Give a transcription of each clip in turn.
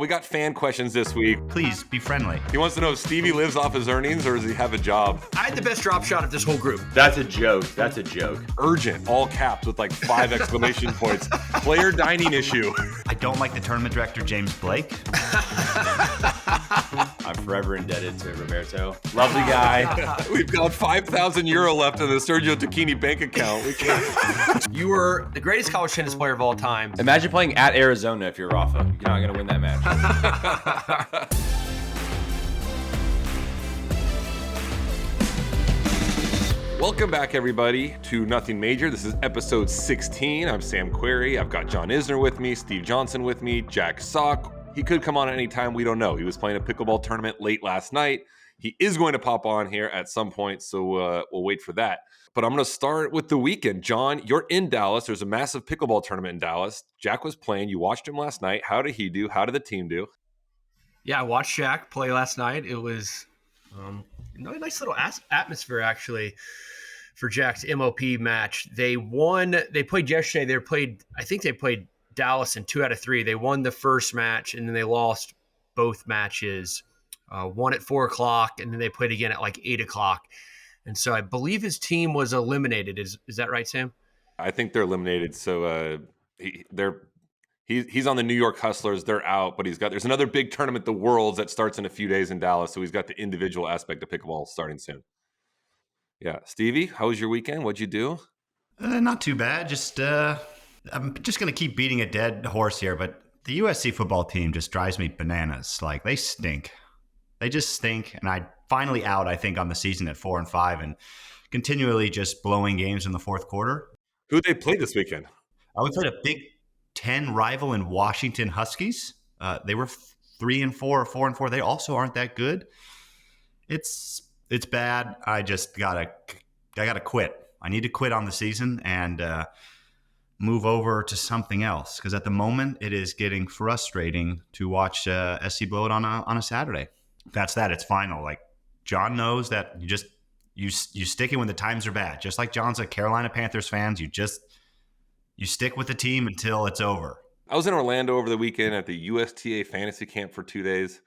We got fan questions this week. Please be friendly. He wants to know if Stevie lives off his earnings or does he have a job? I had the best drop shot of this whole group. That's a joke. That's a joke. Urgent, all caps with like 5 exclamation points. Player dining issue. I don't like the tournament director, James Blake. I'm forever indebted to Roberto. Lovely guy. We've got €5,000 left in the Sergio Tacchini bank account. We can't. You were the greatest college tennis player of all time. Imagine playing at Arizona if you're Rafa. You're not going to win that match. Welcome back, everybody, to Nothing Major. This is episode 16. I'm Sam Query. I've got John Isner with me, Steve Johnson with me, Jack Sock. He could come on at any time. We don't know. He was playing a pickleball tournament late last night. He is going to pop on here at some point, so we'll wait for that. But I'm going to start with the weekend. John, you're in Dallas. There's a massive pickleball tournament in Dallas. Jack was playing. You watched him last night. How did he do? How did the team do? Yeah, I watched Jack play last night. It was a nice little atmosphere, actually, for Jack's MOP match. They won. They played yesterday. I think they played Dallas in 2 out of 3. They won the first match, and then they lost both matches. One at 4 o'clock, and then they played again at like 8 o'clock. And so I believe his team was eliminated. Is that right, Sam? I think they're eliminated. So he's on the New York Hustlers. They're out, but there's another big tournament, the Worlds, that starts in a few days in Dallas. So he's got the individual aspect of pickleball starting soon. Yeah, Stevie, how was your weekend? What'd you do? Not too bad. I'm just going to keep beating a dead horse here, but the USC football team just drives me bananas. Like, they stink. They just stink, and I finally out, I think, on the season at 4-5 and continually just blowing games in the fourth quarter. Who they played this weekend? We played a Big Ten rival in Washington Huskies. They were 3-4 or 4-4. They also aren't that good. It's bad. I just gotta quit. I need to quit on the season and move over to something else, because at the moment it is getting frustrating to watch SC blow it on a Saturday. That's that. It's final. Like, John knows that you stick it when the times are bad. Just like John's a Carolina Panthers fans, you stick with the team until it's over. I was in Orlando over the weekend at the USTA fantasy camp for 2 days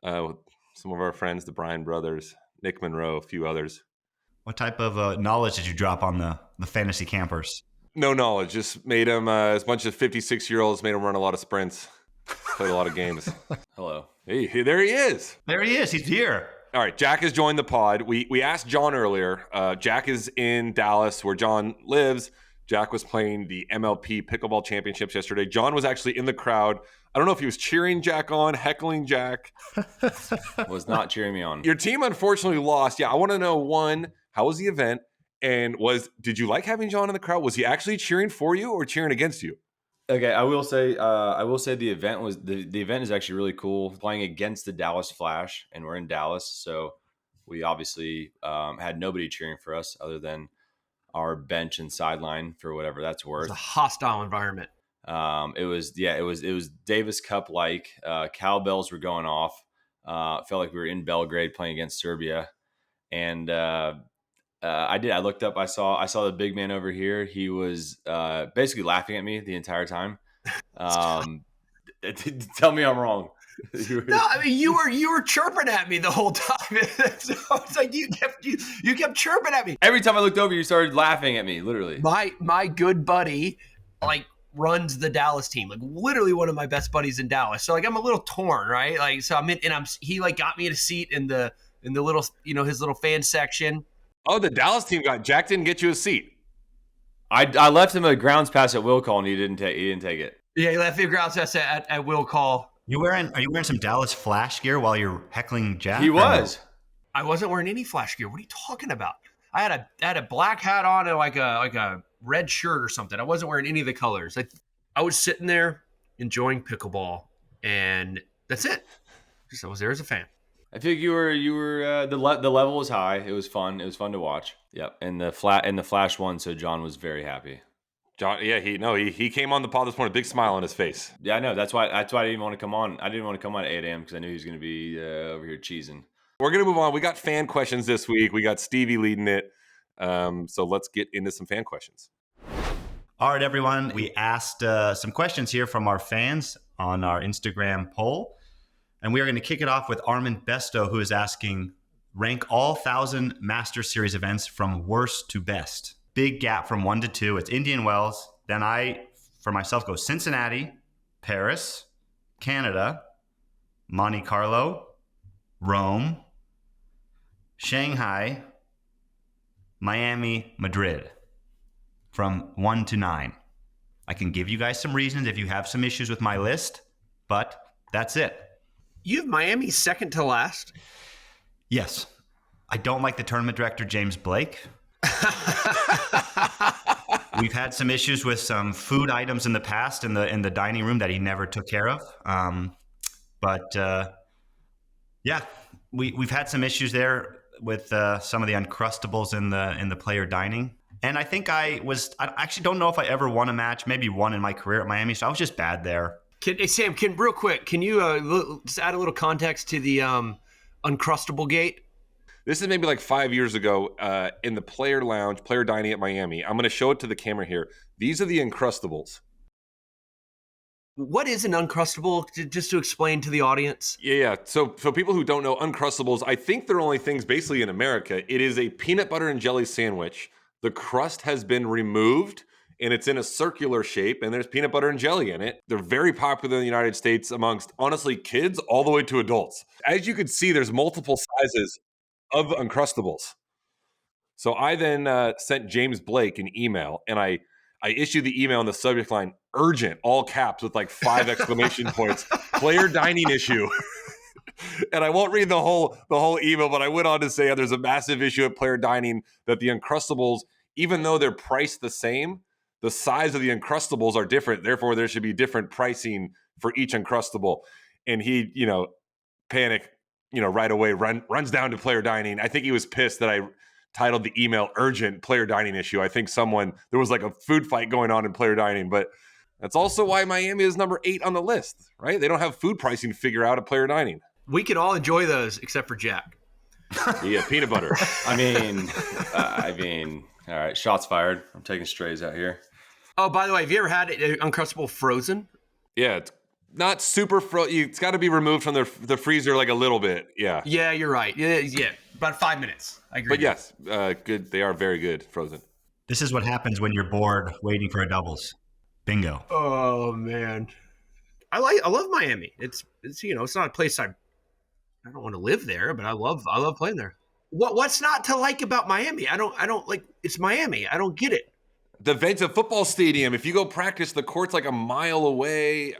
with some of our friends, the Bryan brothers, Nick Monroe, a few others. What type of knowledge did you drop on the fantasy campers? No knowledge. Just made them, as a bunch of 56-year-olds, made them run a lot of sprints. Played a lot of games. Hello. Hey, there he is. There he is. He's here. All right, Jack has joined the pod. We asked John earlier. Jack is in Dallas, where John lives. Jack was playing the MLP Pickleball Championships yesterday. John was actually in the crowd. I don't know if he was cheering Jack on, heckling Jack. Was not cheering me on. Your team unfortunately lost. Yeah, I want to know, one, how was the event? And did you like having John in the crowd? Was he actually cheering for you or cheering against you? Okay, I will say the event was the event is actually really cool. Playing against the Dallas Flash, and we're in Dallas, so we obviously had nobody cheering for us other than our bench and sideline, for whatever that's worth. It's a hostile environment. It was Davis Cup like. Cowbells were going off. Felt like we were in Belgrade playing against Serbia, and I looked up. I saw the big man over here. He was basically laughing at me the entire time. Tell me I'm wrong. No, I mean, you were chirping at me the whole time. So it's like you kept chirping at me. Every time I looked over, you started laughing at me, literally. My good buddy, like, runs the Dallas team, like literally one of my best buddies in Dallas. So like, I'm a little torn, right? Like, so he like got me a seat in the little, his little fan section. Oh, the Dallas team Jack didn't get you a seat. I left him a grounds pass at will call, and he didn't take it. Yeah, he left me a grounds pass at will call. Are you wearing some Dallas Flash gear while you're heckling Jack? He was. I wasn't wearing any Flash gear. What are you talking about? I had a black hat on and like a red shirt or something. I wasn't wearing any of the colors. I was sitting there enjoying pickleball, and that's it. I was there as a fan. I think you were the level was high. It was fun. It was fun to watch. Yep. And the Flash won, so John was very happy. John, yeah, he came on the pod this morning, big smile on his face. Yeah, I know. That's why I didn't want to come on. I didn't want to come on at 8 a.m. because I knew he was going to be over here cheesing. We're going to move on. We got fan questions this week. We got Stevie leading it. So let's get into some fan questions. All right, everyone. We asked some questions here from our fans on our Instagram poll. And we are going to kick it off with Armin Besto, who is asking, rank all 1,000 Master Series events from worst to best. Big gap from 1 to 2. It's Indian Wells. Then I, for myself, go Cincinnati, Paris, Canada, Monte Carlo, Rome, Shanghai, Miami, Madrid, from 1 to 9. I can give you guys some reasons if you have some issues with my list, but that's it. You have Miami second to last? Yes. I don't like the tournament director, James Blake. We've had some issues with some food items in the past in the dining room that he never took care of. Yeah, we've had some issues there with some of the Uncrustables in the player dining. And I think I actually don't know if I ever won a match, maybe one in my career at Miami. So I was just bad there. Hey, Sam, real quick, can you just add a little context to the Uncrustable gate? This is maybe like 5 years ago in the player lounge, player dining at Miami. I'm going to show it to the camera here. These are the Uncrustables. What is an Uncrustable, just to explain to the audience? Yeah. So people who don't know Uncrustables, I think they're only things basically in America. It is a peanut butter and jelly sandwich. The crust has been removed, and it's in a circular shape, and there's peanut butter and jelly in it. They're very popular in the United States amongst, honestly, kids all the way to adults. As you can see, there's multiple sizes of Uncrustables. So I then sent James Blake an email, and I issued the email in the subject line, urgent, all caps with like 5 exclamation points, player dining issue. And I won't read the whole email, but I went on to say there's a massive issue at player dining that the Uncrustables, even though they're priced the same, the size of the Uncrustables are different. Therefore, there should be different pricing for each Uncrustable. And he, panic, right away, runs down to player dining. I think he was pissed that I titled the email urgent player dining issue. I think there was like a food fight going on in player dining, but that's also why Miami is number 8 on the list, right? They don't have food pricing to figure out at player dining. We can all enjoy those except for Jack. Yeah, peanut butter. I mean, all right, shots fired. I'm taking strays out here. Oh, by the way, have you ever had Uncrustable frozen? Yeah, it's not super frozen. It's got to be removed from the freezer like a little bit. Yeah. Yeah, you're right. Yeah, about 5 minutes. I agree. But yes, good. They are very good frozen. This is what happens when you're bored waiting for a doubles. Bingo. Oh man, I love Miami. It's it's not a place I don't want to live there, but I love playing there. What's not to like about Miami? I don't like. It's Miami. I don't get it. The Venta football stadium. If you go practice, the court's like a mile away.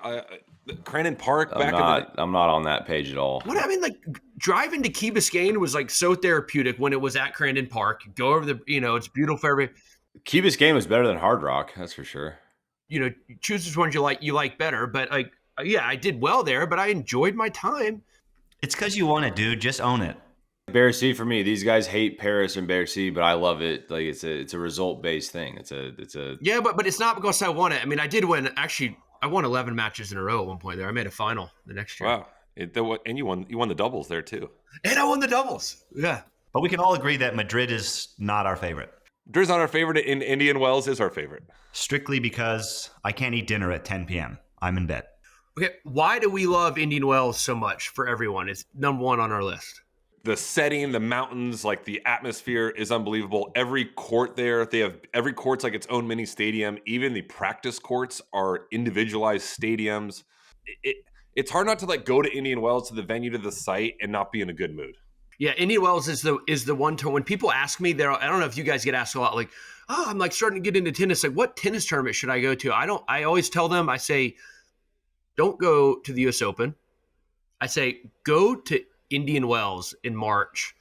Crandon Park. I'm not on that page at all. What I mean, like driving to Key Biscayne was like so therapeutic when it was at Crandon Park. Go over it's beautiful for everybody. Key Biscayne was better than Hard Rock, that's for sure. Choose which ones you like better. But yeah, I did well there, but I enjoyed my time. It's because you want it, dude. Just own it. Bercy for me. These guys hate Paris and Bercy, but I love it. Like it's a result based thing. It's a yeah, but it's not because I won it. I mean, I did win. Actually, I won 11 matches in a row at one point there. I made a final the next year. Wow, and you won the doubles there too. And I won the doubles. Yeah, but we can all agree that Madrid is not our favorite. Madrid's not our favorite, and Indian Wells is our favorite. Strictly because I can't eat dinner at 10 p.m. I'm in bed. Okay, why do we love Indian Wells so much for everyone? It's number 1 on our list. The setting, the mountains, like the atmosphere is unbelievable. Every court there, every court's like its own mini stadium. Even the practice courts are individualized stadiums. It's hard not to like go to Indian Wells, to the venue, to the site, and not be in a good mood. Yeah, Indian Wells is the one to when people ask me there. I don't know if you guys get asked a lot, like, oh, I'm like starting to get into tennis. Like, what tennis tournament should I go to? I always tell them, I say, don't go to the US Open. I say, go to Indian Wells in March.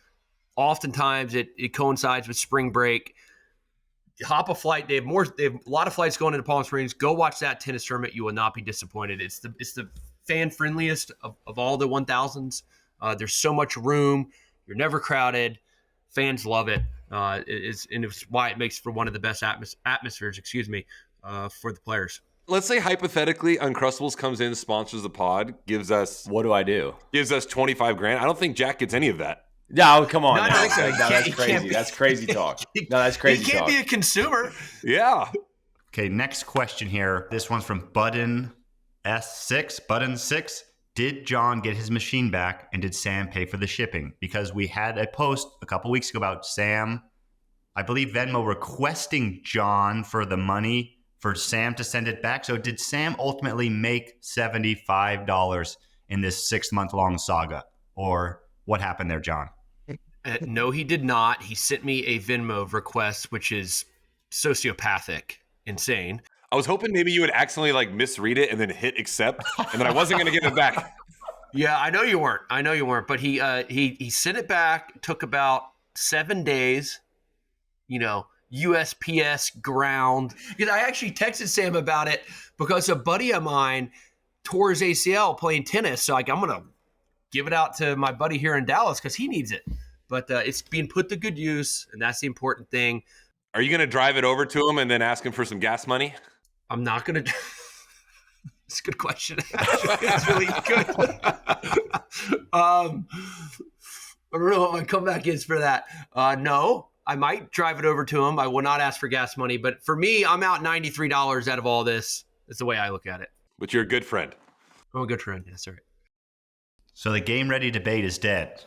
Oftentimes it coincides with spring break. Hop a flight. They have a lot of flights going into Palm Springs. Go watch that tennis tournament. You will not be disappointed. It's the fan friendliest of all the 1000s. There's so much room. You're never crowded. Fans love it. It's why it makes for one of the best atmospheres, for the players. Let's say hypothetically, Uncrustables comes in, sponsors the pod, gives us what do I do? Gives us $25,000. I don't think Jack gets any of that. No, come on. No, that's crazy. That's crazy talk. No, that's crazy. He can't be a consumer. Yeah. Okay, next question here. This one's from Budden S6, button 6. Did John get his machine back, and did Sam pay for the shipping? Because we had a post a couple weeks ago about Sam, I believe Venmo requesting John for the money for Sam to send it back. So did Sam ultimately make $75 in this 6-month-long saga? Or what happened there, John? No, he did not. He sent me a Venmo request, which is sociopathic, insane. I was hoping maybe you would accidentally like misread it and then hit accept, and then I wasn't going to give it back. Yeah, I know you weren't. But he sent it back. It took about 7 days. USPS ground. Because I actually texted Sam about it because a buddy of mine tore his ACL playing tennis. So I'm gonna give it out to my buddy here in Dallas because he needs it. But it's being put to good use, and that's the important thing. Are you going to drive it over to him and then ask him for some gas money? I'm not gonna. It's a good question. Actually, it's really good. I don't know what my comeback is for that. No. I might drive it over to him. I will not ask for gas money. But for me, I'm out $93 out of all this. That's the way I look at it. But you're a good friend. I'm a good friend. Yes, sir. So the game ready debate is dead.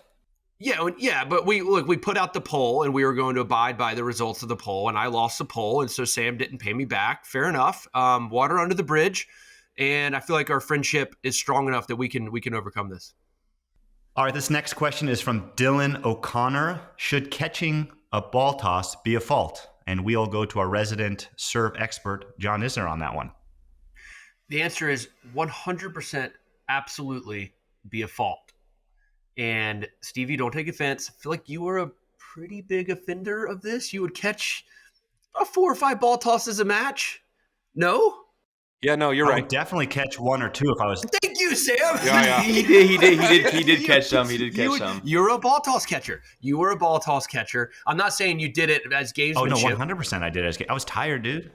Yeah, but we put out the poll, and we were going to abide by the results of the poll, and I lost the poll, and so Sam didn't pay me back. Fair enough. Water under the bridge, and I feel like our friendship is strong enough that we can overcome this. All right, this next question is from Dylan O'Connor. Should catching a ball toss be a fault? And we'll go to our resident serve expert, John Isner, on that one. The answer is 100% absolutely be a fault. And Stevie, don't take offense. I feel like you are a pretty big offender of this. You would catch 4 or 5 ball tosses a match. No? Yeah, no, you're I right. would definitely catch 1 or 2 if I was. Thank you, Sam. Yeah. He did catch some. He did catch some. You're a ball toss catcher. You were a ball toss catcher. I'm not saying you did it as gamesmanship. Oh, no, 100% I did. I was tired, dude.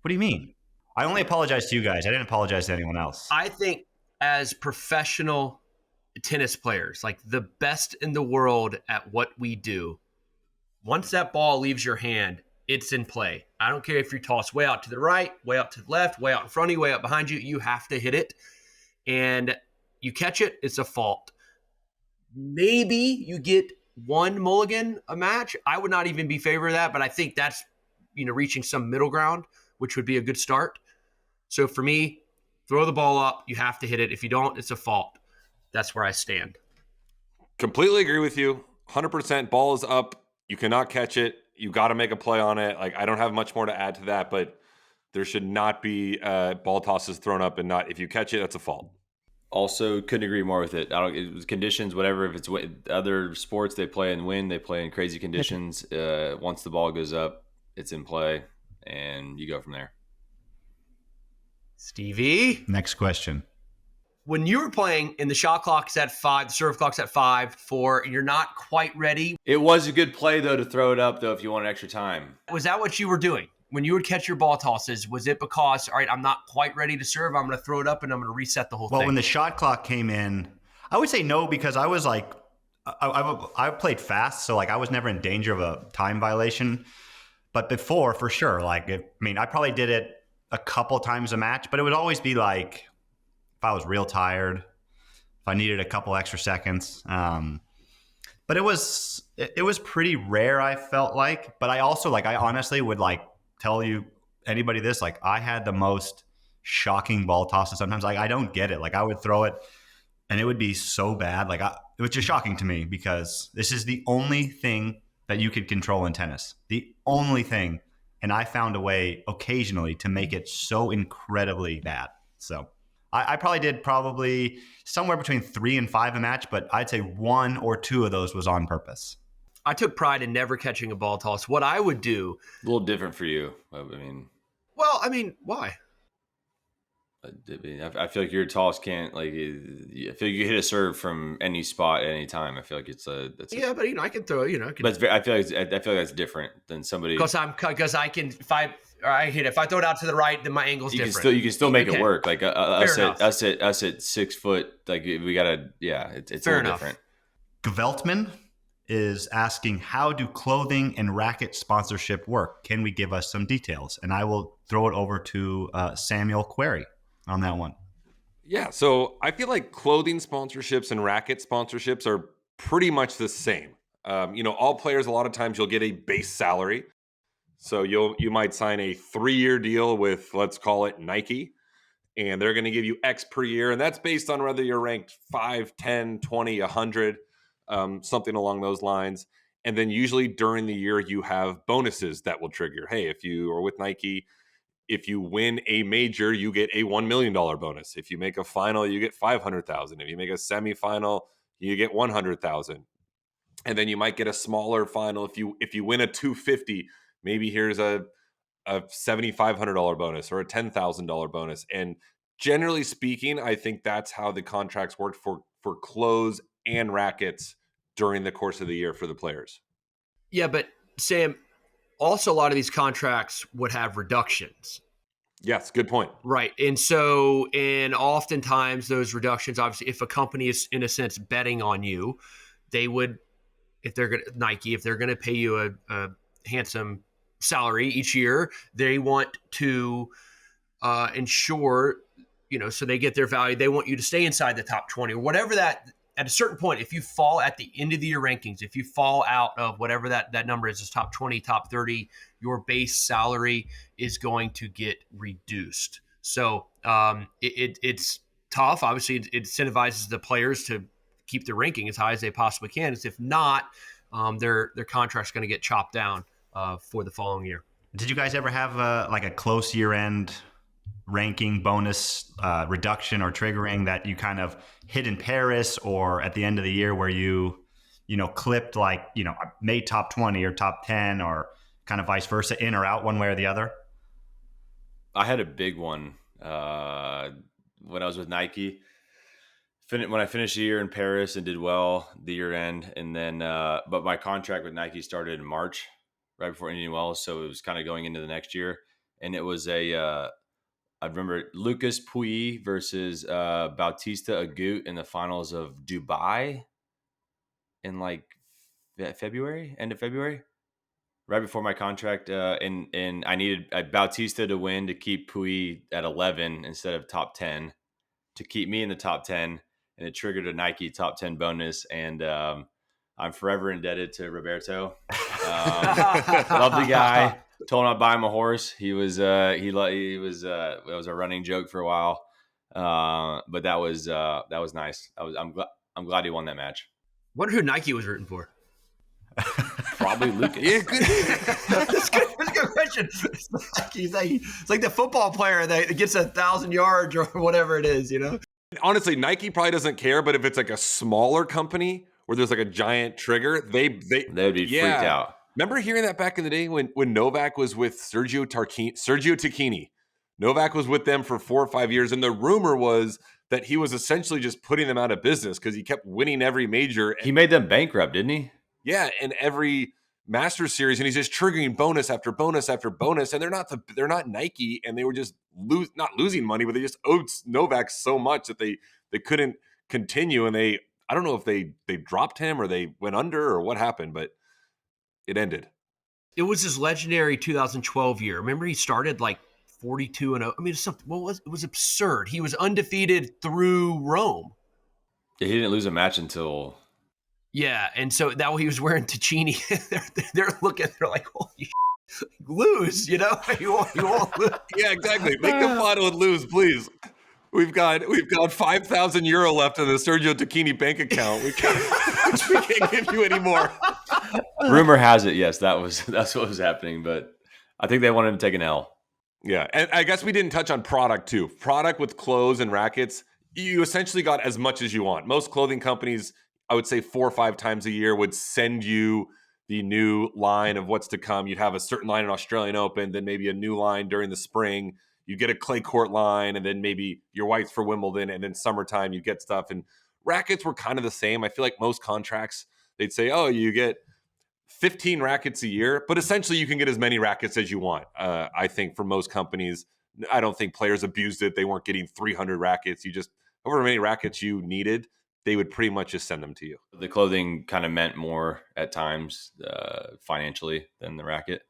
What do you mean? I only apologized to you guys. I didn't apologize to anyone else. I think as professional tennis players, like the best in the world at what we do, once that ball leaves your hand, it's in play. I don't care if you toss way out to the right, way out to the left, way out in front of you, way out behind you. You have to hit it. And you catch it, it's a fault. Maybe you get 1 mulligan a match. I would not even be favor of that, but I think that's reaching some middle ground, which would be a good start. So for me, throw the ball up. You have to hit it. If you don't, it's a fault. That's where I stand. Completely agree with you. 100% ball is up. You cannot catch it. You got to make a play on it. Like, I don't have much more to add to that, but there should not be ball tosses thrown up and not, if you catch it, that's a fault. Also, couldn't agree more with it. It was conditions, whatever. If it's other sports, they play in wind, they play in crazy conditions. Once the ball goes up, it's in play, and you go from there. Stevie? Next question. When you were playing and the shot clock's at 5, the serve clock's at 5, 4, and you're not quite ready. It was a good play, though, to throw it up, though, if you want extra time. Was that what you were doing? When you would catch your ball tosses, was it because, all right, I'm not quite ready to serve, I'm going to throw it up and I'm going to reset the whole thing? Well, when the shot clock came in, I would say no, because I was like, I played fast, so like I was never in danger of a time violation. But before, for sure, like, I probably did it a couple times a match, but it would always be like, if I was real tired, if I needed a couple extra seconds. But it was pretty rare, I felt like. But I also, I honestly would tell you, anybody this, I had the most shocking ball tosses sometimes. I don't get it. I would throw it and it would be so bad. It was just shocking to me, because this is the only thing that you could control in tennis. The only thing. And I found a way occasionally to make it so incredibly bad. So I probably did somewhere between 3 and 5 a match, but I'd say 1 or 2 of those was on purpose. I took pride in never catching a ball toss. What I would do... A little different for you. why? I feel like your toss can't, I feel like you hit a serve from any spot at any time. I feel like yeah, but I can throw, But I feel like that's different than somebody. Because I can, if I throw it out to the right, then my angle's different. You can still make it work. Us at 6 foot, we gotta, it's fair a little enough. different. Gveltman is asking, how do clothing and racket sponsorship work? Can we give us some details? And I will throw it over to Samuel Query on that one. Yeah, so I feel like clothing sponsorships and racket sponsorships are pretty much the same. All players, a lot of times you'll get a base salary. So you might sign a 3-year deal with, let's call it Nike, and they're going to give you X per year. And that's based on whether you're ranked 5, 10, 20, 100, something along those lines. And then usually during the year, you have bonuses that will trigger. Hey, if you are with Nike, if you win a major, you get a $1 million bonus. If you make a final, you get 500,000. If you make a semifinal, you get 100,000. And then you might get a smaller final. If you win a 250, maybe here's a $7,500 bonus or a $10,000 bonus. And generally speaking, I think that's how the contracts worked for clothes and rackets during the course of the year for the players. Yeah, but Sam, also a lot of these contracts would have reductions. Yes, good point. Right. And oftentimes those reductions, obviously, if a company is in a sense betting on you, they would, if they're going to, Nike, if they're going to pay you a handsome salary each year, they want to ensure, so they get their value. They want you to stay inside the top 20 or whatever that. At a certain point, if you fall at the end of the year rankings, if you fall out of whatever that number is top 20, top 30, your base salary is going to get reduced. So it's tough. Obviously, it incentivizes the players to keep the ranking as high as they possibly can. If not, their contract's going to get chopped down for the following year. Did you guys ever have a close year-end ranking bonus reduction or triggering that you kind of hit in Paris or at the end of the year where you clipped made top 20 or top 10 or kind of vice versa, in or out one way or the other? I had a big one when I was with Nike. When I finished the year in Paris and did well the year end, and then but my contract with Nike started in March, right before Indian Wells, so it was kind of going into the next year, and it was I remember Lucas Pouilly versus Bautista Agut in the finals of Dubai in February, end of February, right before my contract. And I needed Bautista to win to keep Pouilly at 11 instead of top 10, to keep me in the top 10. And it triggered a Nike top 10 bonus. And I'm forever indebted to Roberto. Love the guy. Told him I'd buy him a horse. It was a running joke for a while, but that was nice. I'm glad he won that match. Wonder who Nike was rooting for. Probably Lucas. Yeah, good. That's good. That's a good question. It's like the football player that gets 1,000 yards or whatever it is. Honestly, Nike probably doesn't care, but if it's like a smaller company where there's like a giant trigger, they would be freaked out. Remember hearing that back in the day when Novak was with Sergio Tacchini? Novak was with them for 4 or 5 years, and the rumor was that he was essentially just putting them out of business because he kept winning every major. He made them bankrupt, didn't he? Yeah, in every Masters series, and he's just triggering bonus after bonus after bonus, and they're not Nike, and they were just not losing money, but they just owed Novak so much that they couldn't continue, and I don't know if they dropped him or they went under or what happened, but it ended. It was his legendary 2012 year. Remember, he started 42-0. I mean, it was absurd. He was undefeated through Rome. Yeah, he didn't lose a match until. Yeah, and so that he was wearing Tacchini. they're looking. They're like, holy shit, lose. You won't lose. Yeah, exactly. Make the final and lose, please. We've got 5,000 euro left in the Sergio Tacchini bank account. We can't give you any more. Rumor has it, yes, that's what was happening, but I think they wanted him to take an L. Yeah, and I guess we didn't touch on product too. Product with clothes and rackets, you essentially got as much as you want. Most clothing companies, I would say 4 or 5 times a year, would send you the new line of what's to come. You'd have a certain line in Australian Open, then maybe a new line during the spring. You get a clay court line, and then maybe your whites for Wimbledon, and then summertime you get stuff. And rackets were kind of the same. I feel like most contracts, they'd say, oh, you get 15 rackets a year, but essentially you can get as many rackets as you want. I think for most companies, I don't think players abused it. They weren't getting 300 rackets. You just, however many rackets you needed, they would pretty much just send them to you. The clothing kind of meant more at times financially than the racket.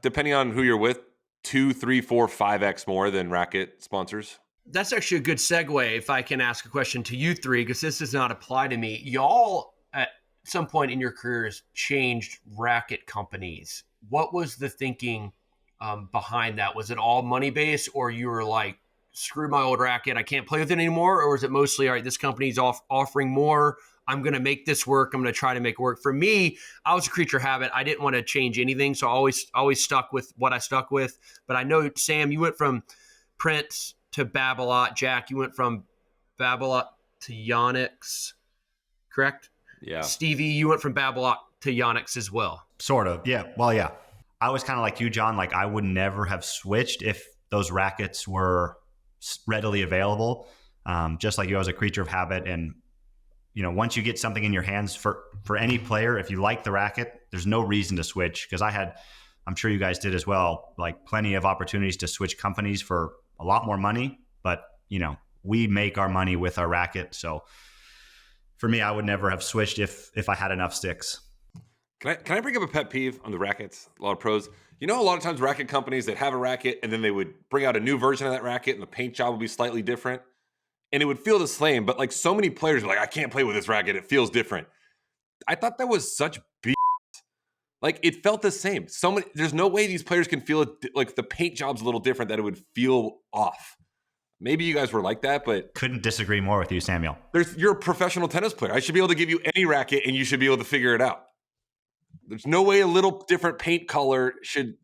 Depending on who you're with, 2, 3, 4, 5x more than racket sponsors. That's actually a good segue if I can ask a question to you three, because this does not apply to me. Y'all, at some point in your careers, changed racket companies. What was the thinking behind that? Was it all money based, or you were like, screw my old racket, I can't play with it anymore? Or was it mostly, all right, this company's offering more, I'm going to make this work, I'm going to try to make it work? For me, I was a creature of habit. I didn't want to change anything, so I always stuck with what I stuck with. But I know, Sam, you went from Prince to Babolat. Jack, you went from Babolat to Yonex, correct? Yeah. Stevie, you went from Babolat to Yonex as well. Sort of. Yeah. Well, yeah. I was kind of like you, John. Like, I would never have switched if those rackets were readily available. Just like you, I was a creature of habit. And, once you get something in your hands for any player, if you like the racket, there's no reason to switch. Because I'm sure you guys did as well, like plenty of opportunities to switch companies for a lot more money. But, we make our money with our racket. So for me, I would never have switched if I had enough sticks. Can I bring up a pet peeve on the rackets? A lot of pros. A lot of times racket companies that have a racket and then they would bring out a new version of that racket and the paint job would be slightly different and it would feel the same. But like so many players are like, I can't play with this racket. It feels different. I thought that was such BS. Like it felt the same. There's no way these players can feel it. Like the paint job's a little different that it would feel off. Maybe you guys were like that, but couldn't disagree more with you, Samuel. You're a professional tennis player. I should be able to give you any racket and you should be able to figure it out. There's no way a little different paint color should.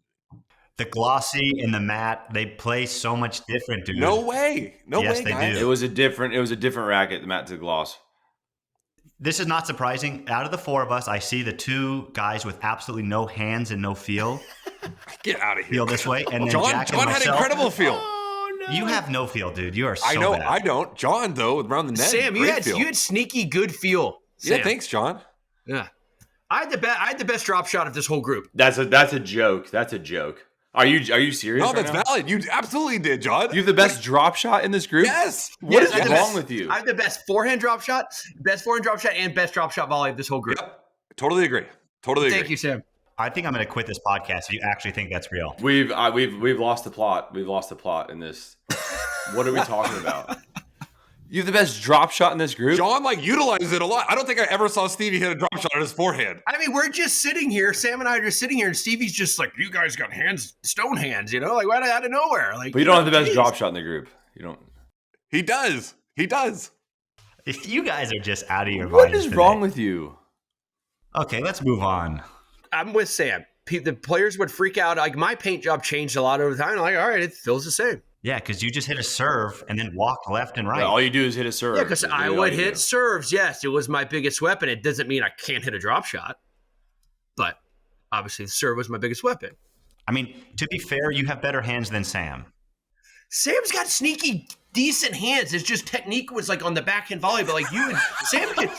The glossy and the matte, they play so much different, dude. No way. Yes, way, they guys. do. It was a different racket, the matte to the gloss. This is not surprising. Out of the four of us, I see the two guys with absolutely no hands and no feel. Get out of here. Feel this way, and then John Jack and had myself, incredible feel. Oh, no. You have no feel, dude. You are so I know. bad. I don't. John, though, around the net. Sam, you great feel. had sneaky good feel. Sam. Yeah, thanks, John. Yeah. I had the best drop shot of this whole group. That's a joke. That's a joke. Are you serious? No, right that's now? valid. You absolutely did, John. You have the best drop shot in this group? Yes. What is I have the wrong best- with you? I have the best forehand drop shot, and best drop shot volley of this whole group. Yep. Totally agree. Thank you, Sam. I think I'm going to quit this podcast if you actually think that's real. We've lost the plot. We've lost the plot in this. What are we talking about? You have the best drop shot in this group? John utilizes it a lot. I don't think I ever saw Stevie hit a drop shot on his forehand. I mean, we're just sitting here. Sam and I are just sitting here, and Stevie's just like, "You guys got stone hands, like right out of nowhere." Like, But you don't have the best drop shot in the group. You don't. He does. You guys are just out of your minds. What is today. wrong with you? Okay, let's move on. I'm with Sam. The players would freak out. Like my paint job changed a lot over time. I'm like, all right, it feels the same. Yeah, because you just hit a serve and then walk left and right. Yeah, all you do is hit a serve. Yeah, because That's I really all would you hit do. serves. Yes, it was my biggest weapon. It doesn't mean I can't hit a drop shot, but obviously the serve was my biggest weapon. I mean, to be fair, you have better hands than Sam. Sam's got sneaky, decent hands. It's just technique was like on the backhand volley, but like you and Sam could.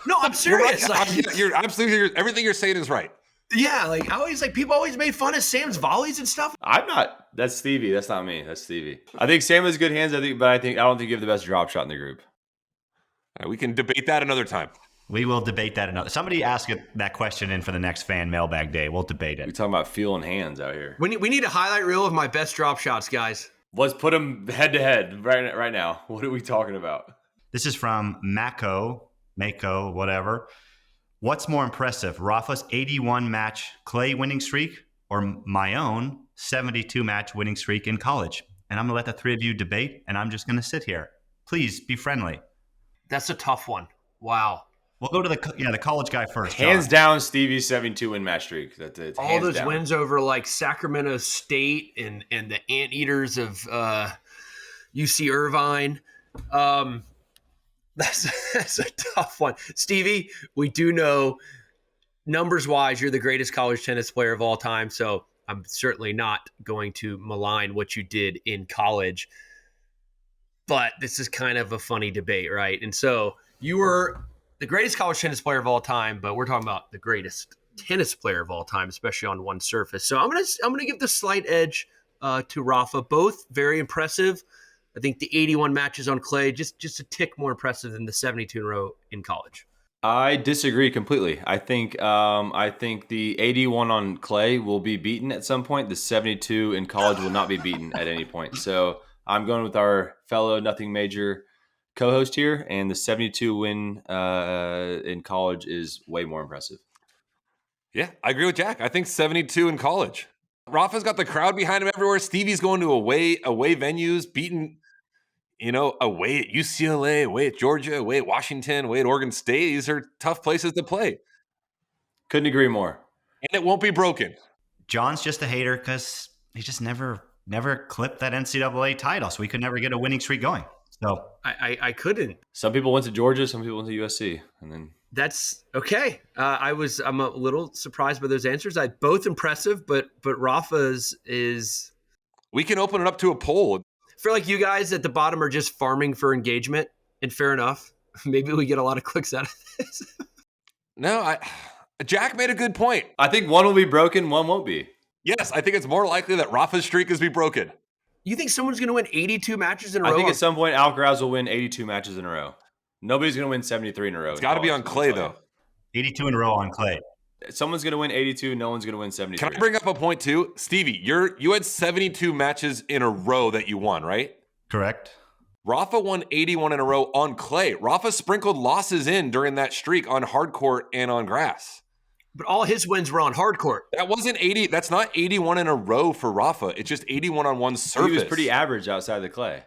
No, I'm serious. You're absolutely. Everything you're saying is right. Yeah, like people always made fun of Sam's volleys and stuff. I'm not. That's Stevie. That's not me. That's Stevie. I think Sam has good hands. I don't think you have the best drop shot in the group. All right, we can debate that another time. We will debate that another. Somebody ask that question in for the next fan mailbag day. We'll debate We're it. talking about feeling hands out here. We need a highlight reel of my best drop shots, guys. Let's put them head to head right now. What are we talking about? This is from Mako, whatever. What's more impressive, Rafa's 81 match Clay winning streak or my own 72 match winning streak in college? And I'm going to let the three of you debate, and I'm just going to sit here. Please be friendly. That's a tough one. Wow. We'll go to the college guy first. Hands John. down, Stevie's 72 win match streak. That's All hands those down. wins over like Sacramento State and the Anteaters of UC Irvine. That's a tough one. Stevie, we do know numbers-wise you're the greatest college tennis player of all time, so I'm certainly not going to malign what you did in college. But this is kind of a funny debate, right? And so you were the greatest college tennis player of all time, but we're talking about the greatest tennis player of all time, especially on one surface. So I'm gonna give the slight edge to Rafa. Both very impressive. I think the 81 matches on clay just a tick more impressive than the 72 in a row in college. I disagree completely. I think the 81 on clay will be beaten at some point. The 72 in college will not be beaten at any point. So I'm going with our fellow Nothing Major co-host here, and the 72 win in college is way more impressive. Yeah, I agree with Jack. I think 72 in college. Rafa's got the crowd behind him everywhere. Stevie's going to away venues, beating, away at UCLA, away at Georgia, away at Washington, away at Oregon State. These are tough places to play. Couldn't agree more. And it won't be broken. John's just a hater because he just never clipped that NCAA title, so we could never get a winning streak going. So I couldn't. Some people went to Georgia, some people went to USC, and then That's okay. I'm a little surprised by those answers. Both impressive, but Rafa's is. We can open it up to a poll. I feel like you guys at the bottom are just farming for engagement, and fair enough. Maybe we get a lot of clicks out of this. No, Jack made a good point. I think one will be broken, one won't be. Yes, I think it's more likely that Rafa's streak is be broken. You think someone's going to win 82 matches in a row? I think at some point Alcaraz will win 82 matches in a row. Nobody's going to win 73 in a row. It's got to be on clay, though. 82 in a row on clay. Someone's going to win 82. No one's going to win 73. Can I bring up a point, too? Stevie, you had 72 matches in a row that you won, right? Correct. Rafa won 81 in a row on clay. Rafa sprinkled losses in during that streak on hard court and on grass. But all his wins were on hard court. That wasn't 80. That's not 81 in a row for Rafa. It's just 81 on one surface. He was pretty average outside the clay.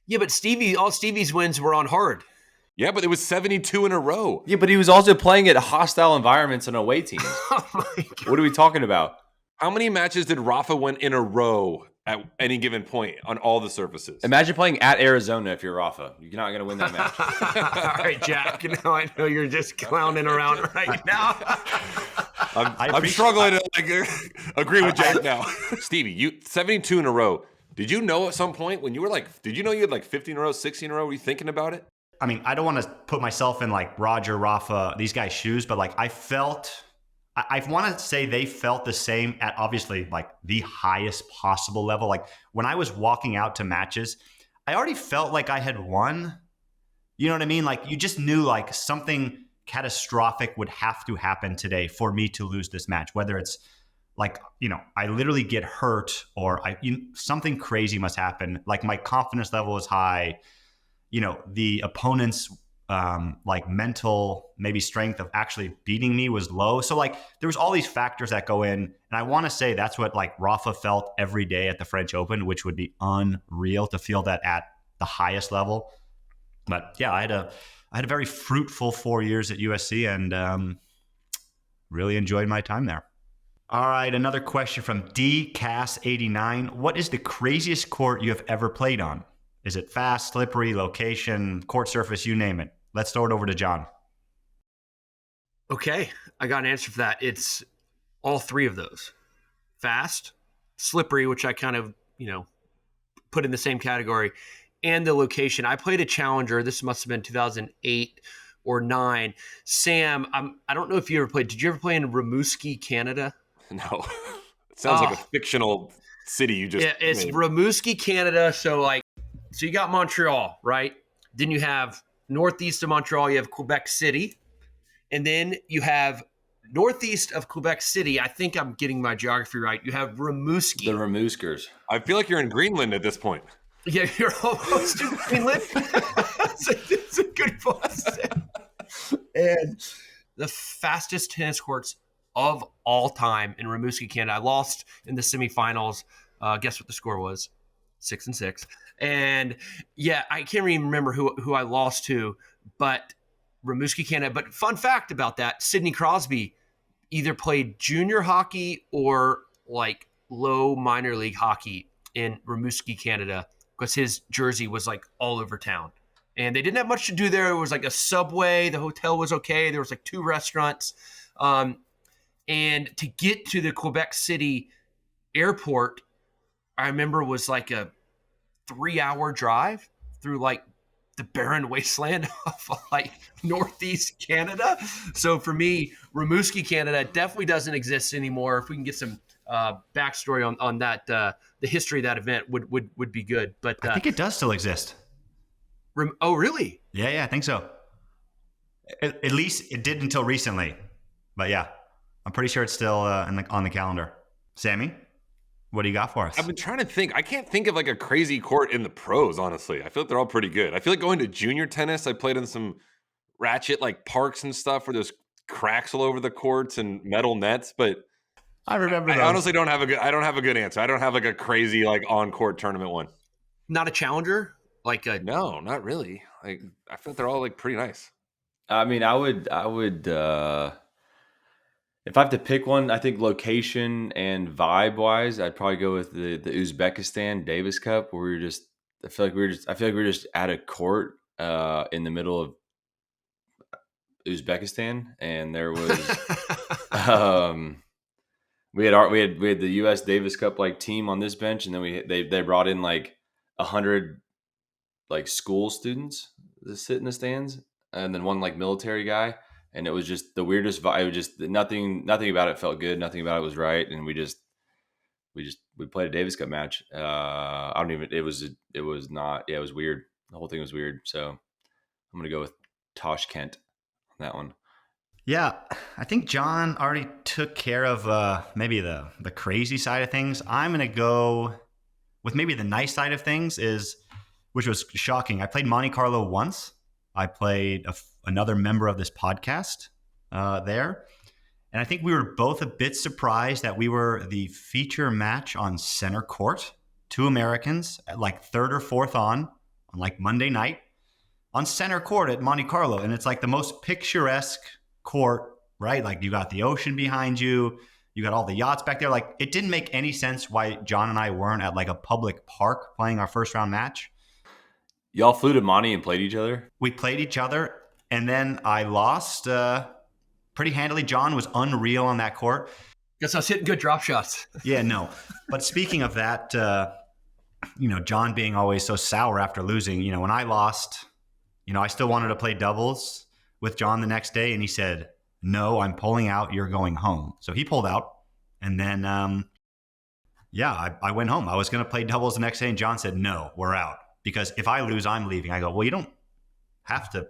Yeah, but all Stevie's wins were on hard. Yeah, but it was 72 in a row. Yeah, but he was also playing at hostile environments and away teams. Oh my God. What are we talking about? How many matches did Rafa win in a row at any given point on all the surfaces? Imagine playing at Arizona if you're Rafa. You're not going to win that match. All right, Jack. Now I know you're just clowning around right now. I'm struggling to agree with Jack now. Stevie, you 72 in a row. Did you know at some point when you were did you know you had 15 in a row, 16 in a row? Were you thinking about it? I mean, I don't want to put myself in Roger, Rafa, these guys' shoes, but I want to say they felt the same at obviously the highest possible level. When I was walking out to matches, I already felt like I had won. You know what I mean? You just knew something catastrophic would have to happen today for me to lose this match, whether it's I literally get hurt or something crazy must happen. My confidence level is high. The opponent's mental maybe strength of actually beating me was low. So there was all these factors that go in, and I want to say that's what Rafa felt every day at the French Open, which would be unreal to feel that at the highest level. But yeah, I had a very fruitful 4 years at USC and really enjoyed my time there. All right, another question from DCass89. What is the craziest court you have ever played on? Is it fast, slippery, location, court surface, you name it? Let's throw it over to John. Okay, I got an answer for that. It's all three of those. Fast, slippery, which I kind of, put in the same category, and the location. I played a challenger. This must have been 2008 or 9. Sam, I don't know if you ever played. Did you ever play in Rimouski, Canada? No. It sounds like a fictional city you just it's made. Rimouski, Canada. So you got Montreal, right? Then you have northeast of Montreal, you have Quebec City. And then you have northeast of Quebec City. I think I'm getting my geography right. You have Rimouski. The Rimouskers. I feel like you're in Greenland at this point. Yeah, you're almost in Greenland. It's a good place. And the fastest tennis courts of all time in Rimouski, Canada. I lost in the semifinals. Guess what the score was? 6-6. And yeah, I can't even remember who I lost to, but Rimouski, Canada. But fun fact about that, Sidney Crosby either played junior hockey or low minor league hockey in Rimouski, Canada, because his jersey was all over town. And they didn't have much to do there. It was a subway. The hotel was okay. There was 2 restaurants. And to get to the Quebec City airport, I remember was a 3-hour drive through the barren wasteland of northeast Canada. So for me, Rimouski, Canada definitely doesn't exist anymore. If we can get some backstory on that, the history of that event would be good. But I think it does still exist. Oh, really? Yeah, I think so. At least it did until recently. But yeah, I'm pretty sure it's still on the calendar. Sammy? What do you got for us? I've been trying to think. I can't think of like a crazy court in the pros, honestly. I feel like they're all pretty good. I feel like going to junior tennis, I played in some ratchet like parks and stuff where there's cracks all over the courts and metal nets, but I remember I those. honestly don't have a good answer. I don't have like a crazy like on-court tournament one. Not a challenger? No, not really. I feel like they're all like pretty nice. I mean, I would if I have to pick one, I think location and vibe wise, I'd probably go with the Uzbekistan Davis Cup, where I feel like we were just at a court in the middle of Uzbekistan, and there was we had the U.S. Davis Cup like team on this bench, and then they brought in like 100 like school students to sit in the stands, and then one like military guy, and it was just the weirdest vibe. It was just nothing about it felt good. Nothing about it was right, and we played a Davis Cup match. I don't even. It was not. Yeah, it was weird. The whole thing was weird. So I'm gonna go with Tashkent on that one. Yeah, I think John already took care of maybe the crazy side of things. I'm going to go with maybe the nice side of things, which was shocking. I played Monte Carlo once. I played another member of this podcast there. And I think we were both a bit surprised that we were the feature match on center court. 2 Americans at like third or fourth on like Monday night on center court at Monte Carlo. And it's like the most picturesque court, right? Like you got the ocean behind you. You got all the yachts back there. Like it didn't make any sense why John and I weren't at like a public park playing our first round match. Y'all flew to Monte and played each other? We played each other, and then I lost pretty handily. John was unreal on that court. Guess I was hitting good drop shots. Yeah, no. But speaking of that, John being always so sour after losing, when I lost, I still wanted to play doubles with John the next day, and he said, "No, I'm pulling out. You're going home." So he pulled out, and then, I went home. I was going to play doubles the next day, and John said, "No, we're out. Because if I lose, I'm leaving." I go, "Well, you don't have to.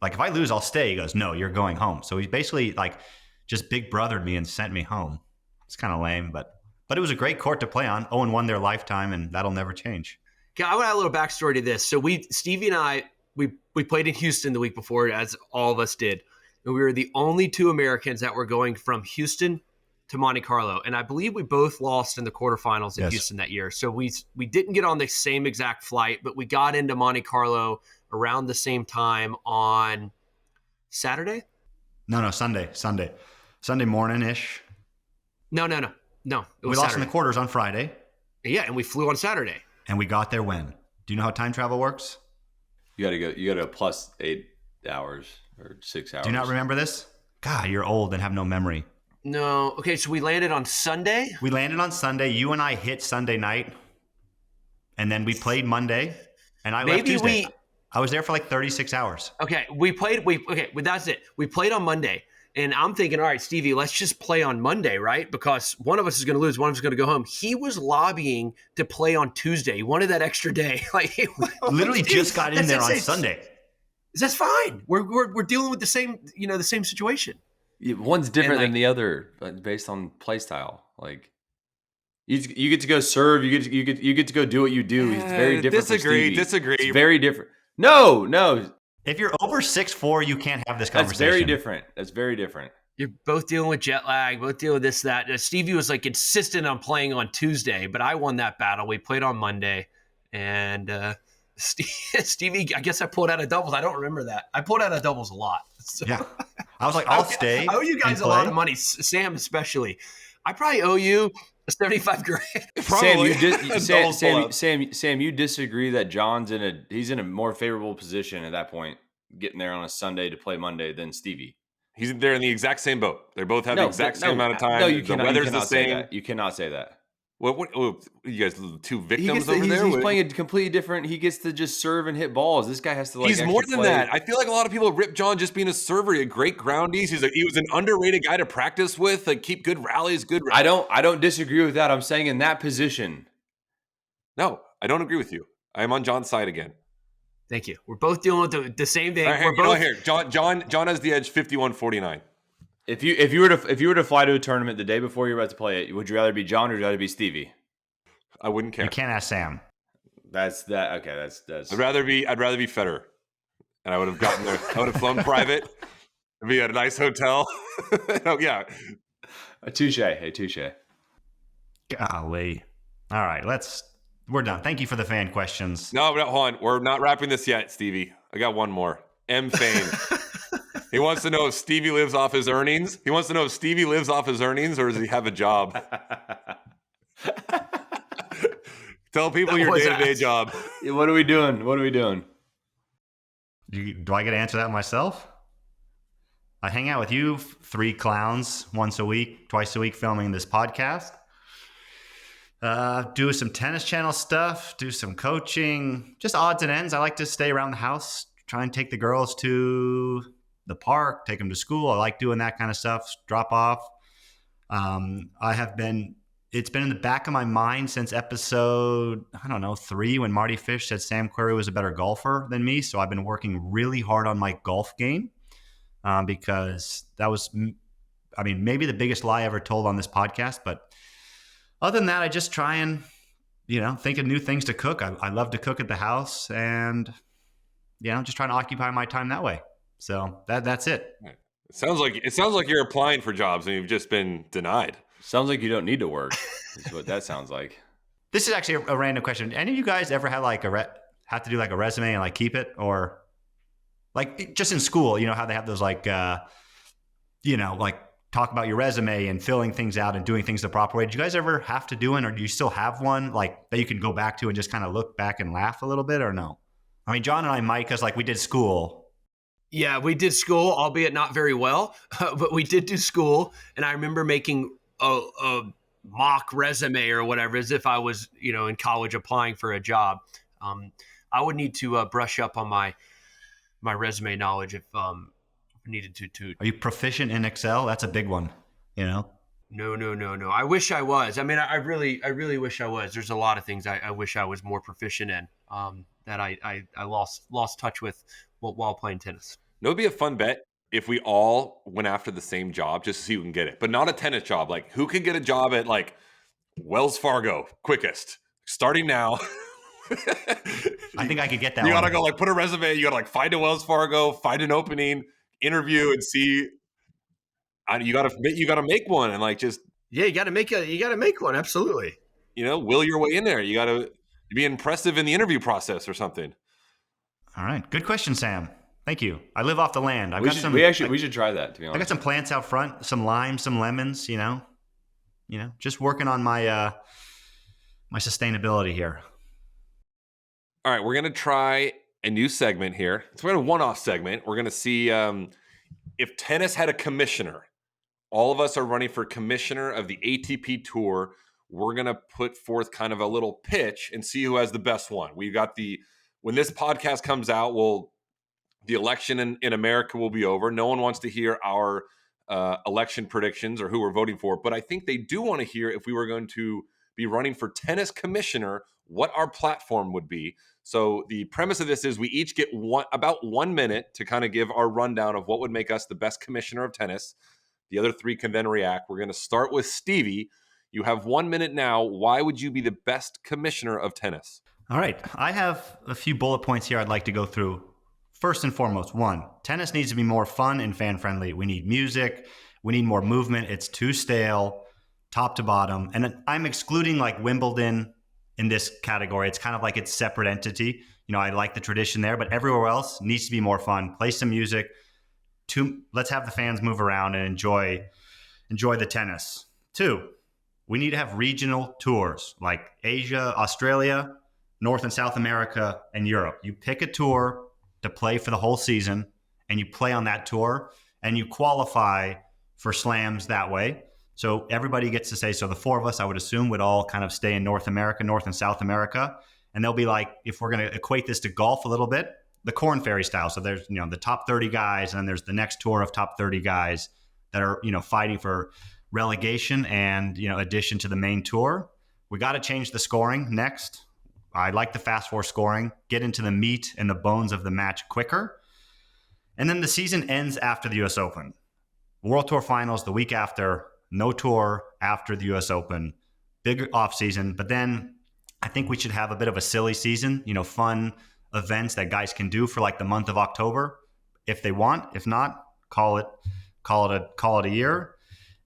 Like, if I lose, I'll stay." He goes, "No, you're going home." So he basically like just big brothered me and sent me home. It's kind of lame, but it was a great court to play on. Owen won their lifetime, and that'll never change. Okay, I want to add a little backstory to this. So Stevie and I, we played in Houston the week before, as all of us did. And we were the only 2 Americans that were going from Houston to Monte Carlo. And I believe we both lost in the quarterfinals in Houston that year. So we didn't get on the same exact flight, but we got into Monte Carlo around the same time on Saturday? No, Sunday. Sunday morning-ish. No. It was we lost Saturday. in the quarters on Friday. Yeah, and we flew on Saturday. And we got there when? Do you know how time travel works? You got to plus 8 hours or 6 hours. Do you not remember this? God, you're old and have no memory. No. Okay, so we landed on Sunday? We landed on Sunday. You and I hit Sunday night. And then we played Monday. And I left Tuesday. I was there for like 36 hours. Okay, that's it. We played on Monday. And I'm thinking, all right, Stevie, let's just play on Monday, right? Because one of us is going to lose, one of us is going to go home. He was lobbying to play on Tuesday. He wanted that extra day. Literally just got in there on Sunday. That's fine. We're dealing with the same situation. Yeah, one's different than the other, based on play style. Like you get to go serve. You get to go do what you do. It's very different. Disagree. It's very different. No. If you're over 6'4", you can't have this conversation. That's very different. You're both dealing with jet lag, both dealing with this, that. Stevie was like insistent on playing on Tuesday, but I won that battle. We played on Monday, and Stevie, I guess I pulled out of doubles. I don't remember that. I pulled out of doubles a lot. So. Yeah. I was like, I'll stay. I owe you guys a lot of money, Sam especially. I probably owe you $75,000. Sam, you disagree that John's he's in a more favorable position at that point, getting there on a Sunday to play Monday than Stevie. They're in the exact same boat. They both have the exact same amount of time. No, you the weather's the same. You cannot say that. What you guys, 2 victims over there? He's playing a completely different. He gets to just serve and hit balls. This guy has to. He's more than that. I feel like a lot of people rip John just being a server. He had great groundies. He was an underrated guy to practice with. Like keep good rallies. I don't disagree with that. I'm saying in that position. No, I don't agree with you. I am on John's side again. Thank you. We're both dealing with the same thing. Right, We're both here. John has the edge, 51-49. If you were to fly to a tournament the day before you're about to play it, would you rather be John or would you rather be Stevie? I wouldn't care. You can't ask Sam. That's that. Okay, that's. I'd rather be Federer, and I would have gotten there. I would have flown private, be at a nice hotel. Oh yeah, A touche. Hey, touche. Golly. All right, we're done. Thank you for the fan questions. no, hold on. We're not wrapping this yet, Stevie. I got one more. M Fane. He wants to know if Stevie lives off his earnings. He wants to know if Stevie lives off his earnings, or does he have a job? Tell people your day-to-day job. What are we doing? Do I get to answer that myself? I hang out with you 3 clowns twice a week filming this podcast. Do some tennis channel stuff, do some coaching, just odds and ends. I like to stay around the house, try and take the girls to the park, take them to school. I like doing that kind of stuff, drop off. It's been in the back of my mind since episode, 3, when Marty Fish said Sam Querrey was a better golfer than me. So I've been working really hard on my golf game because that was, maybe the biggest lie I ever told on this podcast. But other than that, I just try and, think of new things to cook. I love to cook at the house and, just trying to occupy my time that way. So that's it. It sounds like you're applying for jobs and you've just been denied. Sounds like you don't need to work. Is what that sounds like. This is actually a random question. Any of you guys ever had have to do like a resume and like keep it, or like just in school? How they have those like talk about your resume and filling things out and doing things the proper way. Did you guys ever have to do one, or do you still have one like that you can go back to and just kind of look back and laugh a little bit, or no? John and I might, because like we did school. Yeah, we did school, albeit not very well, but we did do school. And I remember making a mock resume or whatever, as if I was, in college applying for a job. I would need to brush up on my resume knowledge if needed to. Are you proficient in Excel? That's a big one, No. I wish I was. I really wish I was. There's a lot of things I wish I was more proficient in that I lost touch with while playing tennis. It would be a fun bet if we all went after the same job just to see who can get it, but not a tennis job. Like, who can get a job at like Wells Fargo quickest, starting now? I think I could get that. You gotta go like put a resume. You gotta like find a Wells Fargo, find an opening, interview, and see. You gotta make one and like just you gotta make one. Absolutely. Will your way in there. You gotta be impressive in the interview process or something. All right, good question, Sam. Thank you. I live off the land. We should try that. To be honest, I got some plants out front, some limes, some lemons. Just working on my my sustainability here. All right, we're gonna try a new segment here. It's a one-off segment. We're gonna see if tennis had a commissioner. All of us are running for commissioner of the ATP Tour. We're gonna put forth kind of a little pitch and see who has the best one. We got when this podcast comes out, the election in America will be over. No one wants to hear our election predictions or who we're voting for, but I think they do want to hear if we were going to be running for tennis commissioner, what our platform would be. So the premise of this is we each get about 1 minute to kind of give our rundown of what would make us the best commissioner of tennis. The other 3 can then react. We're going to start with Stevie. You have 1 minute now. Why would you be the best commissioner of tennis? All right. I have a few bullet points here I'd like to go through. First and foremost, 1, tennis needs to be more fun and fan-friendly. We need music. We need more movement. It's too stale, top to bottom. And I'm excluding like Wimbledon in this category. It's kind of like its separate entity. I like the tradition there, but everywhere else needs to be more fun. Play some music. Let's have the fans move around and enjoy the tennis. 2, we need to have regional tours like Asia, Australia, North and South America, and Europe. You pick a tour to play for the whole season, and you play on that tour, and you qualify for slams that way. So everybody gets to say, so the 4 of us, I would assume, would all kind of stay in North America, North and South America. And they'll be like, if we're going to equate this to golf a little bit, the Corn Ferry style. So there's, the top 30 guys, and then there's the next tour of top 30 guys that are, fighting for relegation and, addition to the main tour. We got to change the scoring next. I like the fast 4 scoring, get into the meat and the bones of the match quicker. And then the season ends after the US Open. World Tour Finals the week after, no tour after the U.S. Open, big off season. But then I think we should have a bit of a silly season, fun events that guys can do for like the month of October if they want. If not, call it a year.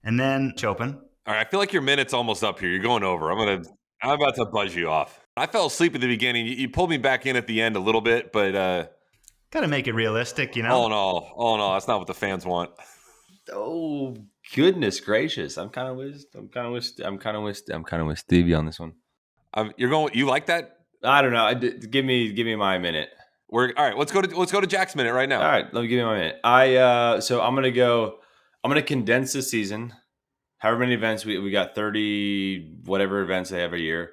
And then Open. All right, I feel like your minute's almost up here. You're going over. I'm about to buzz you off. I fell asleep at the beginning. You pulled me back in at the end a little bit, but gotta make it realistic, all in all, that's not what the fans want. Oh goodness gracious! I'm kind of with Stevie on this one. You're going. You like that? I don't know. Give me my minute. All right. Let's go to Jack's minute right now. All right, let me give you my minute. So I'm gonna condense the season. However many events we got, 30 whatever events they have a year.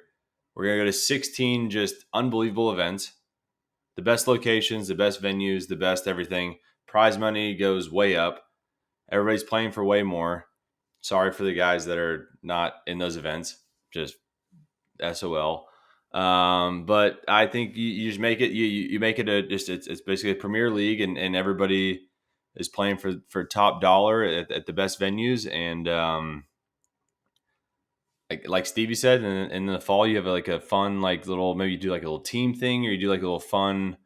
We're gonna go to 16 just unbelievable events. The best locations, the best venues, the best everything. Prize money goes way up. Everybody's playing for way more. Sorry for the guys that are not in those events. Just SOL. But I think you just make it. You make it it's basically a Premier League, and everybody is playing for top dollar at the best venues. And like Stevie said, in the fall you have like a fun little, maybe you do like a little team thing, or you do like a little funny,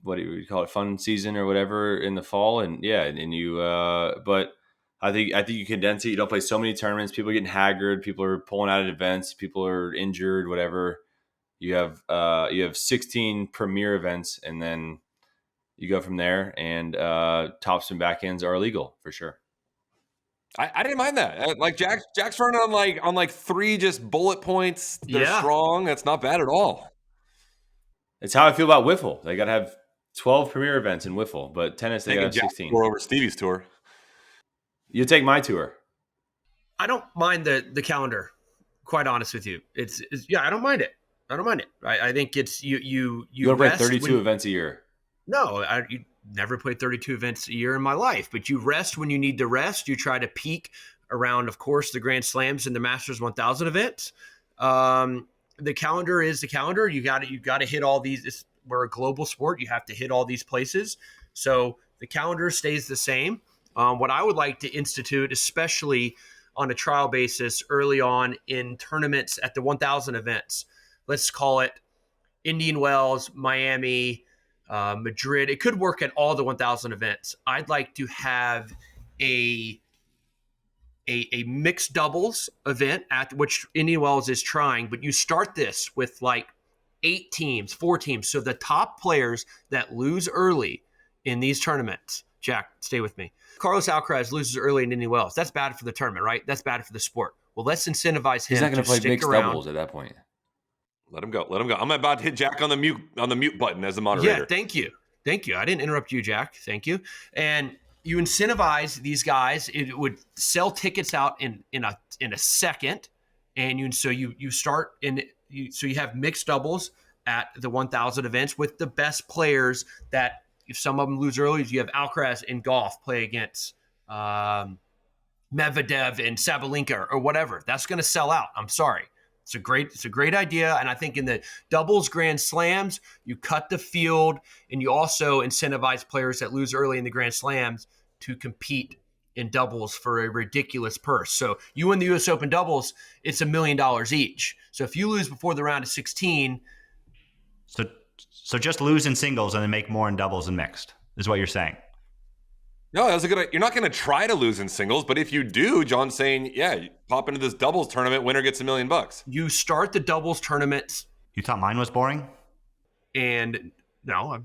what do you call it, fun season or whatever in the fall. And yeah, and you but I think you condense it. You don't play so many tournaments. People are getting haggard. People are pulling out of events. People are injured, whatever. You have 16 premier events, and then you go from there. And tops and backends are illegal for sure. I didn't mind that. Like Jack's running on like 3 just bullet points. They're strong. That's not bad at all. It's how I feel about Wiffle. They got to have 12 premier events in Wiffle, but tennis they got to have 16. Tour over Stevie's tour. You take my tour. I don't mind the calendar. Quite honest with you, it's I don't mind it. I think it's you don't play 32 events a year. No, you never played 32 events a year in my life. But you rest when you need to rest. You try to peak around, of course, the Grand Slams and the Masters 1000 events. The calendar is the calendar. You got to hit all these. We're a global sport. You have to hit all these places. So the calendar stays the same. What I would like to institute, especially on a trial basis early on in tournaments at the 1000 events, let's call it Indian Wells, Miami, Madrid. It could work at all the 1000 events. I'd like to have a mixed doubles event at which Indian Wells is trying, but you start this with like 4 teams. So the top players that lose early in these tournaments, Jack, stay with me. Carlos Alcaraz loses early in Indian Wells. That's bad for the tournament, right? That's bad for the sport. Well, let's incentivize him. He's not going to play mixed around. doubles at that point. Let him go. I'm about to hit Jack on the mute button as the moderator. Yeah, thank you. I didn't interrupt you, Jack. Thank you. And you incentivize these guys. It would sell tickets out in a second, and you start so you have mixed doubles at the 1000 events with the best players. That if some of them lose early, you have Alcaraz in golf play against Medvedev and Sabalenka or whatever. That's going to sell out. I'm sorry. It's a great idea. And I think in the doubles Grand Slams, you cut the field and you also incentivize players that lose early in the Grand Slams to compete in doubles for a ridiculous purse. So you win the U.S. Open doubles, it's $1 million each. So if you lose before the round of 16. So just lose in singles and then make more in doubles and mixed is what you're saying. No, that's a good idea. You're not going to try to lose in singles, but if you do, John's saying, yeah, you pop into this doubles tournament, winner gets $1 million. You start the doubles tournaments. You thought mine was boring? And no,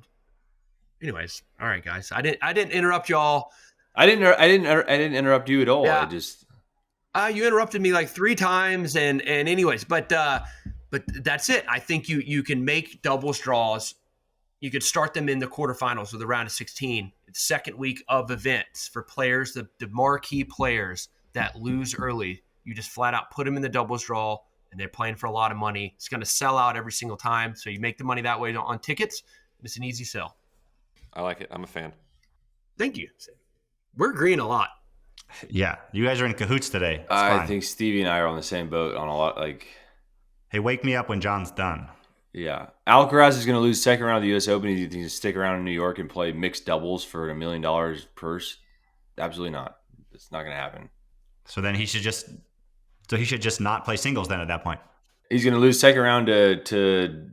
anyways, all right, guys. I didn't interrupt y'all. I didn't interrupt you at all. Yeah. I just you interrupted me like 3 times, and anyways, but that's it. I think you can make doubles draws. You could start them in the quarterfinals or the round of 16. It's second week of events for players, the marquee players that lose early. You just flat out put them in the doubles draw, and they're playing for a lot of money. It's going to sell out every single time. So you make the money that way on tickets. It's an easy sell. I like it. I'm a fan. Thank you. We're agreeing a lot. Yeah. You guys are in cahoots today. I think Stevie and I are on the same boat on a lot. Hey, wake me up when John's done. Yeah. Alcaraz is going to lose second round of the U.S. Open. He's going to stick around in New York and play mixed doubles for $1 million purse. Absolutely not. It's not going to happen. So then he should just not play singles then at that point. He's going to lose second round to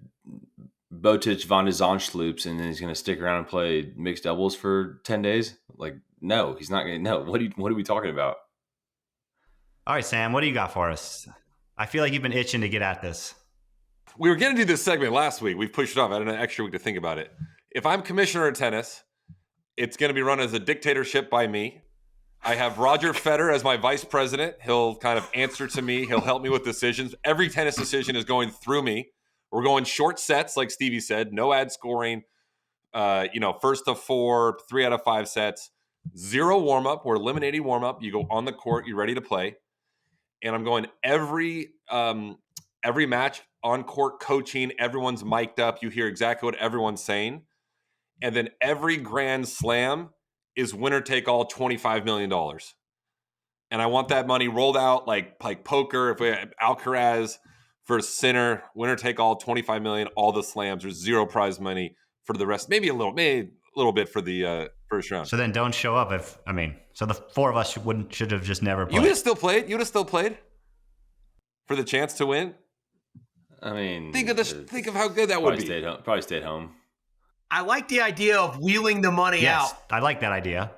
Botic Van de Zonsloops, and then he's going to stick around and play mixed doubles for 10 days. Like, no, he's not going to. No, what are we talking about? All right, Sam, what do you got for us? I feel like you've been itching to get at this. We were going to do this segment last week. We've pushed it off. I had an extra week to think about it. If I'm commissioner of tennis, it's going to be run as a dictatorship by me. I have Roger Federer as my vice president. He'll kind of answer to me. He'll help me with decisions. Every tennis decision is going through me. We're going short sets, like Stevie said. No ad scoring. First of 4, 3 out of 5 sets. 0 warm-up. We're eliminating warm-up. You go on the court. You're ready to play. And I'm going every match on court coaching. Everyone's mic'd up. You hear exactly what everyone's saying. And then every Grand Slam is winner take all $25 million. And I want that money rolled out like poker. If we have Alcaraz versus Sinner, winner take all $25 million, all the slams. There's 0 prize money for the rest. Maybe a little bit for the first round. So then don't show up so the 4 of us should have just never played. You would have still played. You would have still played for the chance to win. I mean, think of how good that would be. Probably stayed home. I like the idea of wheeling the money out. Yes, I like that idea.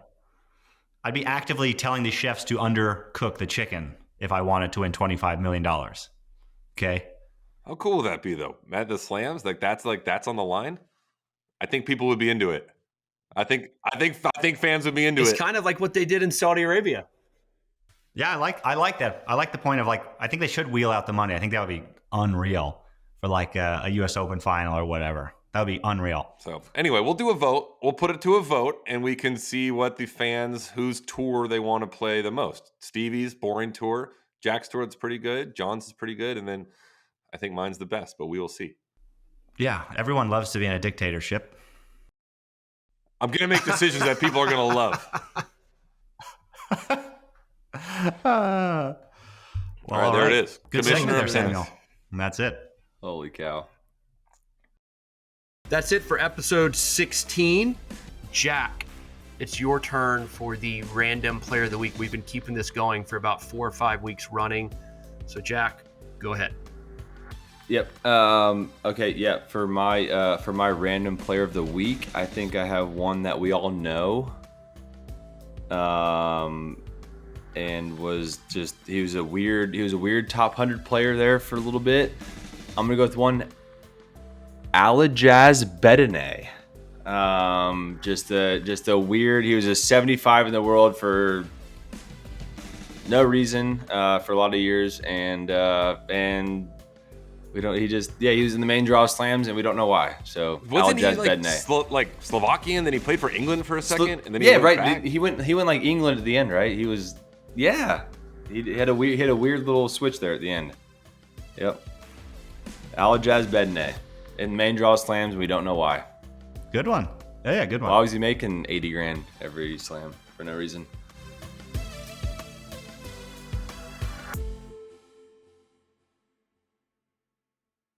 I'd be actively telling the chefs to undercook the chicken if I wanted to win $25 million. Okay? How cool would that be, though? At the slams, that's on the line. I think people would be into it. I think fans would be into it. It's kind of like what they did in Saudi Arabia. Yeah, I like that. I like the point of I think they should wheel out the money. I think that would be unreal for a US Open final or whatever. That would be unreal. So anyway, we'll do a vote. We'll put it to a vote, and we can see what the fans, whose tour they want to play the most. Stevie's boring tour. Jack's tour is pretty good. John's is pretty good. And then I think mine's the best, but we will see. Yeah, everyone loves to be in a dictatorship. I'm going to make decisions that people are going to love. All right, there it is. Good Commissioner segment there, of tennis. Samuel. And that's it. Holy cow. That's it for episode 16. Jack, it's your turn for the random player of the week. We've been keeping this going for about 4 or 5 weeks running. So Jack, go ahead. Yep. Okay. Yeah. For my random player of the week, I think I have one that we all know. And he was a weird top 100 player there for a little bit. I'm gonna go with one. Alajaz Bedene. Just a weird. He was a 75 in the world for no reason for a lot of years, and we don't. He was in the main draw of slams, and we don't know why. So Wasn't Alajaz he Bedene. Slovakian? Then he played for England for a second, and then he went right. back? He went like England at the end, right? He was He had a weird little switch there at the end. Yep. Alajaz Bedene. In main draw slams, we don't know why. Good one. Yeah, good one. Why was he making $80,000 every slam for no reason?